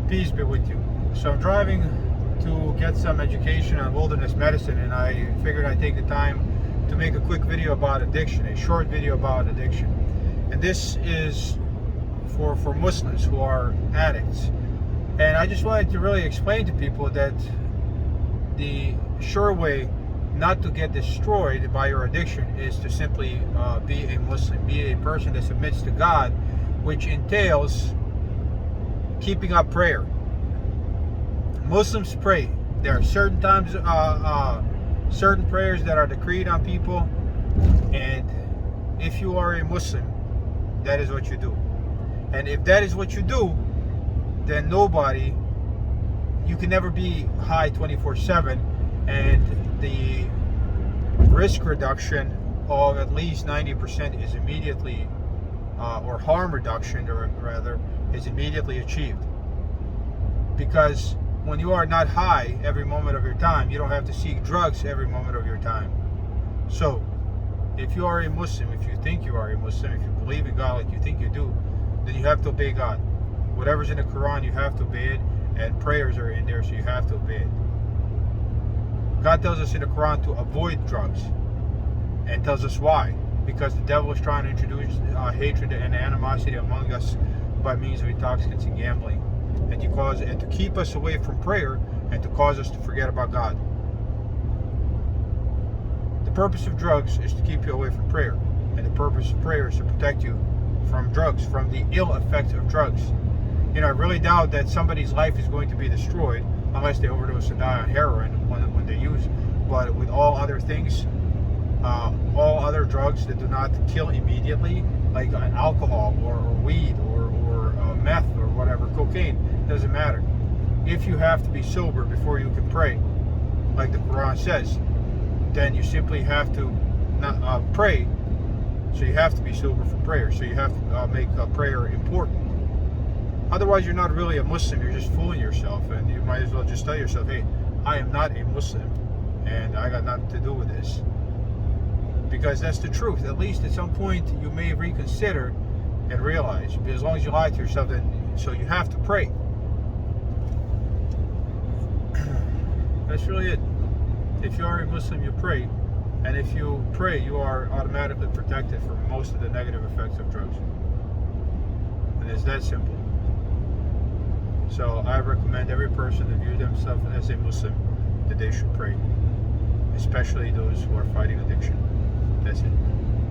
Peace be with you. So I'm driving to get some education on wilderness medicine, and I figured I'd take the time to make a quick video about addiction, a short video about addiction. And this is for Muslims who are addicts. And I just wanted to really explain to people that the sure way not to get destroyed by your addiction is to simply be a Muslim, be a person that submits to God, which entails keeping up prayer. Muslims pray. There are certain times, certain prayers that are decreed on people, and if you are a Muslim, that is what you do. And if that is what you do, then you can never be high 24/7, and the risk reduction of at least 90% is immediately, or harm reduction, or rather, is immediately achieved. Because when you are not high every moment of your time, you don't have to seek drugs every moment of your time. So, if you are a Muslim, if you think you are a Muslim, if you believe in God like you think you do, then you have to obey God. Whatever's in the Quran, you have to obey it, and prayers are in there, so you have to obey it. God tells us in the Quran to avoid drugs, and tells us why. Because the devil is trying to introduce hatred and animosity among us by means of intoxicants and gambling, and to keep us away from prayer, and to cause us to forget about God. The purpose of drugs is to keep you away from prayer, and the purpose of prayer is to protect you from drugs, from the ill effects of drugs. I really doubt that somebody's life is going to be destroyed unless they overdose and die on heroin when they use. But with all other things, all other drugs that do not kill immediately, like alcohol or weed or meth or whatever, cocaine, doesn't matter. If you have to be sober before you can pray, like the Quran says, then you simply have to not pray. So you have to be sober for prayer. So you have to make prayer important. Otherwise, you're not really a Muslim. You're just fooling yourself, and you might as well just tell yourself, "Hey, I am not a Muslim, and I got nothing to do with this." Because that's the truth. At least at some point, you may reconsider and realize. But as long as you lie to yourself, then so you have to pray. That's really it. If you are a Muslim, you pray, and if you pray, you are automatically protected from most of the negative effects of drugs. And it's that simple. So I recommend every person to view themselves as a Muslim, that they should pray, especially those who are fighting addiction. That's it.